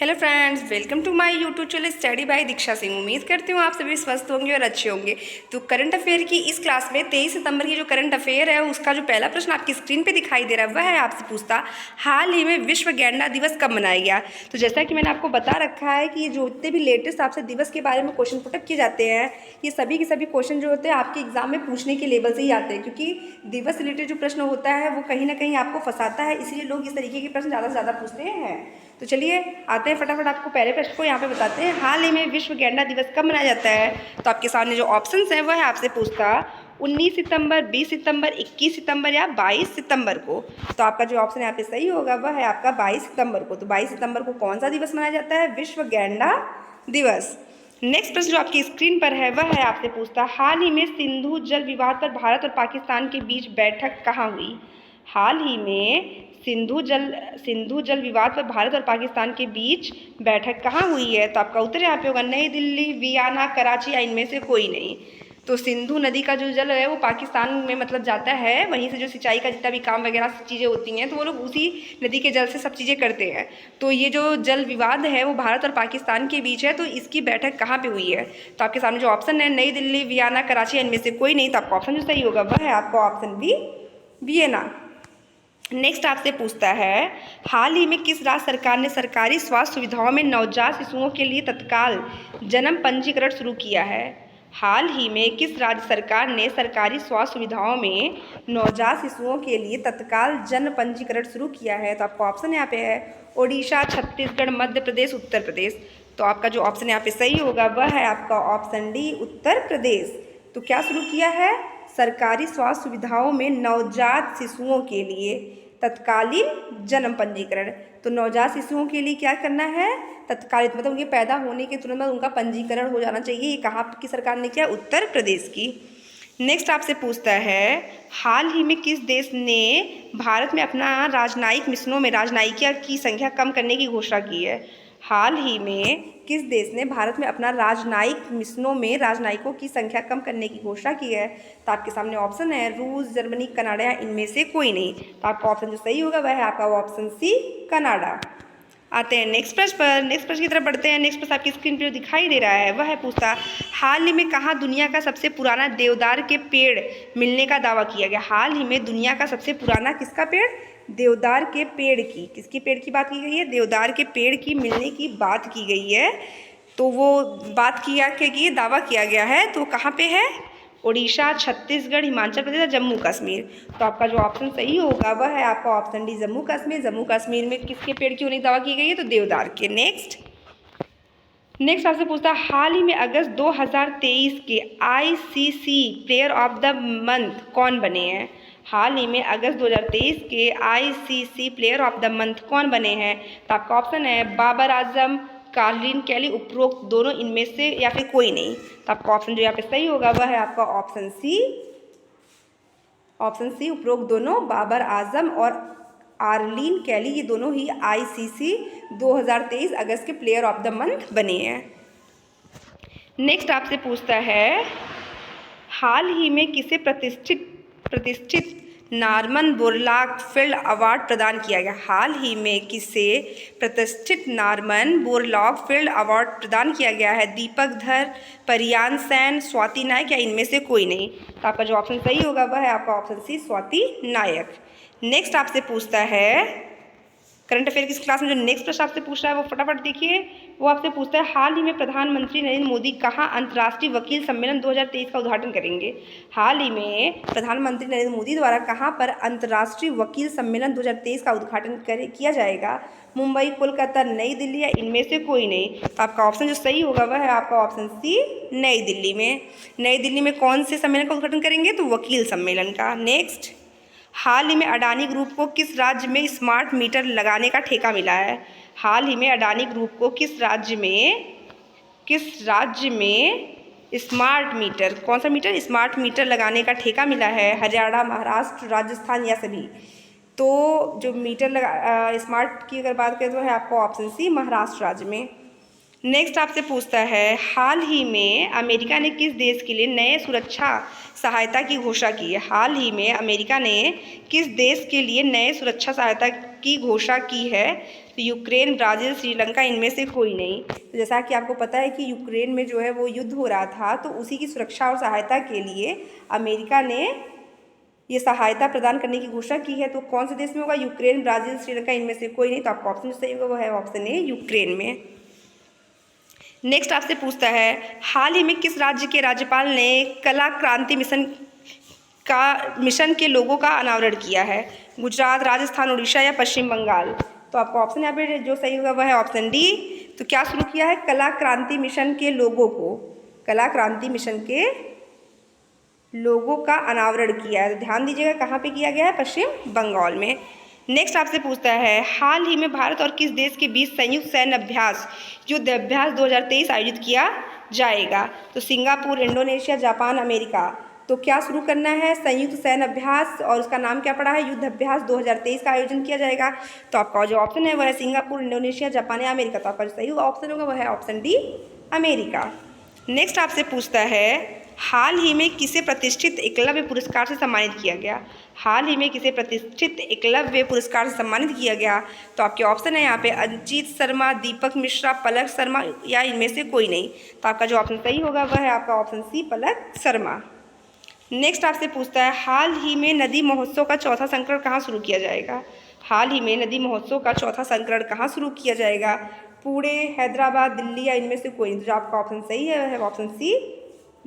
Hello friends, welcome to my YouTube channel study by Diksha Singh. उम्मीद करती हूँ आप सभी स्वस्थ होंगे और अच्छे होंगे। तो करंट अफेयर की इस क्लास में 23 सितंबर की जो करंट अफेयर है उसका जो पहला प्रश्न आपकी स्क्रीन पे दिखाई दे रहा है वह है आपसे पूछता हाल ही में विश्व गैंडा दिवस कब मनाया गया। तो जैसा कि मैंने आपको बता रखा है कि जो जितने भी लेटेस्ट आपसे दिवस के बारे में क्वेश्चन पुटअप किए जाते हैं ये सभी के सभी क्वेश्चन जो होते हैं आपके एग्जाम में पूछने के लेवल से ही आते हैं, क्योंकि दिवस रिलेटेड जो प्रश्न होता है वो कहीं ना कहीं आपको फंसाता है, इसलिए लोग इस तरीके के प्रश्न ज़्यादा से ज़्यादा पूछते हैं। तो चलिए आते हैं फटाफट आपको पहले प्रश्न को यहाँ पे बताते हैं। हाल ही में विश्व गैंडा दिवस कब मनाया जाता है? तो आपके सामने जो ऑप्शंस हैं वह है आपसे पूछता 19 सितंबर, 20 सितंबर, 21 सितंबर या 22 सितंबर को। तो आपका जो ऑप्शन यहाँ पे सही होगा वह है आपका 22 सितंबर को। तो 22 सितंबर को कौन सा दिवस मनाया जाता है? विश्व गैंडा दिवस। नेक्स्ट प्रश्न जो आपकी स्क्रीन पर है वह है आपसे पूछता हाल ही में सिंधु जल विवाद पर भारत और पाकिस्तान के बीच बैठक कहाँ हुई? हाल ही में सिंधु जल विवाद पर भारत और पाकिस्तान के बीच बैठक कहाँ हुई है? तो आपका उत्तर यहाँ पे होगा नई दिल्ली, वियना, कराची या इनमें से कोई नहीं। तो सिंधु नदी का जो जल है वो पाकिस्तान में मतलब जाता है, वहीं से जो सिंचाई का जितना भी काम वगैरह चीज़ें होती हैं तो वो लोग उसी नदी के जल से सब चीज़ें करते हैं। तो ये जो जल विवाद है वो भारत और पाकिस्तान के बीच है, तो इसकी बैठक कहाँ पे हुई है? तो आपके सामने जो ऑप्शन है नई दिल्ली, वियना, कराची इनमें से कोई नहीं। तो आपका ऑप्शन जो सही होगा वह है आपका ऑप्शन बी, वियना। नेक्स्ट आपसे पूछता है हाल ही में किस राज्य सरकार ने सरकारी स्वास्थ्य सुविधाओं में नवजात शिशुओं के लिए तत्काल जन्म पंजीकरण शुरू किया है? हाल ही में किस राज्य सरकार ने सरकारी स्वास्थ्य सुविधाओं में नवजात शिशुओं के लिए तत्काल जन्म पंजीकरण शुरू किया है? तो आपका ऑप्शन यहाँ पे है ओडिशा, छत्तीसगढ़, मध्य प्रदेश, उत्तर प्रदेश। तो आपका जो ऑप्शन यहाँ पे सही होगा वह है आपका ऑप्शन डी, उत्तर प्रदेश। तो क्या शुरू किया है? सरकारी स्वास्थ्य सुविधाओं में नवजात शिशुओं के लिए तत्कालीन जन्म पंजीकरण। तो नवजात शिशुओं के लिए क्या करना है? तत्कालिक मतलब उनके पैदा होने के तुरंत बाद उनका पंजीकरण हो जाना चाहिए। ये कहाँ की सरकार ने किया? उत्तर प्रदेश की। नेक्स्ट आपसे पूछता है हाल ही में किस देश ने भारत में अपना राजनयिक मिशनों में राजनयिकियों की संख्या कम करने की घोषणा की है? हाल ही में किस देश ने भारत में अपना राजनयिक मिशनों में राजनयिकों की संख्या कम करने की घोषणा की है? तो आपके सामने ऑप्शन है रूस, जर्मनी, कनाडा या इनमें से कोई नहीं। तो आपका ऑप्शन जो सही होगा वह है आपका ऑप्शन सी, कनाडा। आते हैं नेक्स्ट प्रश्न पर। नेक्स्ट प्रश्न की तरफ बढ़ते हैं। नेक्स्ट प्रश्न आपकी स्क्रीन पर जो दिखाई दे रहा है वह है पूछता हाल ही में कहाँ दुनिया का सबसे पुराना देवदार के पेड़ मिलने का दावा किया गया? हाल ही में दुनिया का सबसे पुराना किसका पेड़? देवदार के पेड़ की। किसकी पेड़ की बात की गई है? देवदार के पेड़ की मिलने की बात की गई है। तो वो बात किया कि दावा किया गया है, तो कहाँ पे है? उड़ीसा, छत्तीसगढ़, हिमाचल प्रदेश और जम्मू कश्मीर। तो आपका जो ऑप्शन सही होगा वह है आपका ऑप्शन डी, जम्मू कश्मीर। जम्मू कश्मीर में किसके पेड़ की होने की दावा की गई है? तो देवदार के। नेक्स्ट आपसे पूछता है हाल ही में अगस्त 2023 के ICC player of the month कौन बने हैं? हाल ही में अगस्त 2023 के ICC player of the month कौन बने हैं? तो आपका ऑप्शन है बाबर आजम, कार्लिन कैली, उपरोक्त दोनों इनमें से या फिर कोई नहीं। तो आपका ऑप्शन जो यहाँ पे सही होगा वह है आपका ऑप्शन सी, उपरोक्त दोनों बाबर आजम और आर्लिन कैली, ये दोनों ही आईसीसी 2023 अगस्त के प्लेयर ऑफ द मंथ बने हैं। नेक्स्ट आपसे पूछता है हाल ही में किसे प्रतिष्ठित नॉर्मन बोरलॉग फील्ड अवार्ड प्रदान किया गया? हाल ही में किसे प्रतिष्ठित नॉर्मन बोरलॉग फील्ड अवार्ड प्रदान किया गया है? दीपक धर, परियान सेन, स्वाति नायक या इनमें से कोई नहीं। तो आपका जो ऑप्शन सही होगा वह है आपका ऑप्शन सी, स्वाति नायक। नेक्स्ट आपसे पूछता है करंट अफेयर की क्लास में जो नेक्स्ट प्रश्न आपसे पूछ रहा है वो फटाफट देखिए। वो आपसे पूछता है हाल ही में प्रधानमंत्री नरेंद्र मोदी कहाँ अंतर्राष्ट्रीय वकील सम्मेलन 2023 का उद्घाटन करेंगे? हाल ही में प्रधानमंत्री नरेंद्र मोदी द्वारा कहाँ पर अंतर्राष्ट्रीय वकील सम्मेलन 2023 का उद्घाटन किया जाएगा? मुंबई, कोलकाता, नई दिल्ली या इनमें से कोई नहीं। तो आपका ऑप्शन जो सही होगा वह है आपका ऑप्शन सी, नई दिल्ली में। नई दिल्ली में कौन से सम्मेलन का उद्घाटन करेंगे? तो वकील सम्मेलन का। नेक्स्ट हाल ही में अडानी ग्रुप को किस राज्य में स्मार्ट मीटर लगाने का ठेका मिला है? हाल ही में अडानी ग्रुप को किस राज्य में स्मार्ट मीटर, कौन सा मीटर? स्मार्ट मीटर लगाने का ठेका मिला है? हरियाणा, महाराष्ट्र, राजस्थान या सभी? तो जो मीटर स्मार्ट की अगर बात करें तो है आपका ऑप्शन सी, महाराष्ट्र राज्य में। नेक्स्ट आपसे पूछता है हाल ही में अमेरिका ने किस देश के लिए नए सुरक्षा सहायता की घोषणा की है? हाल ही में अमेरिका ने किस देश के लिए नए सुरक्षा सहायता की घोषणा की है? तो यूक्रेन, ब्राज़ील, श्रीलंका, इनमें से कोई नहीं। तो जैसा कि आपको पता है कि यूक्रेन में जो है वो युद्ध हो रहा था, तो उसी की सुरक्षा और सहायता के लिए अमेरिका ने ये सहायता प्रदान करने की घोषणा की है। तो कौन से देश में होगा? यूक्रेन, ब्राज़ील, श्रीलंका, इनमें से कोई नहीं। तो आपका ऑप्शन जो सही होगा वो है ऑप्शन ए, यूक्रेन में। नेक्स्ट आपसे पूछता है, हाल ही में किस राज्य के राज्यपाल ने कला क्रांति मिशन के लोगों का अनावरण किया है? गुजरात, राजस्थान, उड़ीसा या पश्चिम बंगाल? तो आपका ऑप्शन यहाँ पे जो सही होगा वह है ऑप्शन डी। तो क्या शुरू किया है? कला क्रांति मिशन के लोगों को, कला क्रांति मिशन के लोगों का अनावरण किया है। तो ध्यान दीजिएगा कहाँ पे किया गया है? पश्चिम बंगाल में। नेक्स्ट आपसे पूछता है, हाल ही में भारत और किस देश के बीच संयुक्त सैन्य अभ्यास युद्ध अभ्यास 2023 आयोजित किया जाएगा? तो सिंगापुर, इंडोनेशिया, जापान, अमेरिका। तो क्या शुरू करना है? संयुक्त सैन्य अभ्यास, और उसका नाम क्या पड़ा है? युद्ध अभ्यास 2023 का आयोजन किया जाएगा। तो आपका जो ऑप्शन है वह है सिंगापुर, इंडोनेशिया, जापान या अमेरिका। तो आपका जो सही ऑप्शन होगा वह है ऑप्शन डी, अमेरिका। नेक्स्ट आपसे पूछता है, हाल ही में किसे प्रतिष्ठित एकलव्य पुरस्कार से सम्मानित किया गया? हाल ही में किसे प्रतिष्ठित एकलव्य पुरस्कार से सम्मानित किया गया? तो आपके ऑप्शन है यहाँ पे अजीत शर्मा, दीपक मिश्रा, पलक शर्मा या इनमें से कोई नहीं। तो आपका जो ऑप्शन सही होगा वह है आपका option C, Palak Sharma. Next आपसे पूछता है, हाल ही में नदी महोत्सव का चौथा संस्करण कहाँ शुरू किया जाएगा? हाल ही में नदी महोत्सव का चौथा संस्करण कहाँ शुरू किया जाएगा? पुणे, हैदराबाद, दिल्ली या इनमें से कोई? जो आपका ऑप्शन सही है वह है ऑप्शन सी,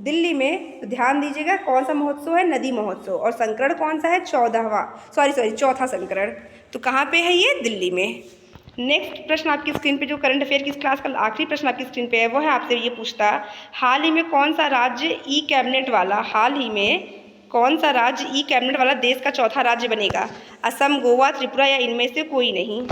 दिल्ली में। तो ध्यान दीजिएगा कौन सा महोत्सव है? नदी महोत्सव। और संस्करण कौन सा है? चौथा संस्करण। तो कहाँ पे है ये? दिल्ली में। नेक्स्ट प्रश्न आपकी स्क्रीन पे जो करंट अफेयर की क्लास का आखिरी प्रश्न आपकी स्क्रीन पे है वो है आपसे ये पूछता, हाल ही में कौन सा राज्य ई कैबिनेट वाला, हाल ही में कौन सा राज्य ई कैबिनेट वाला देश का चौथा राज्य बनेगा? असम, गोवा, त्रिपुरा या इनमें से कोई नहीं?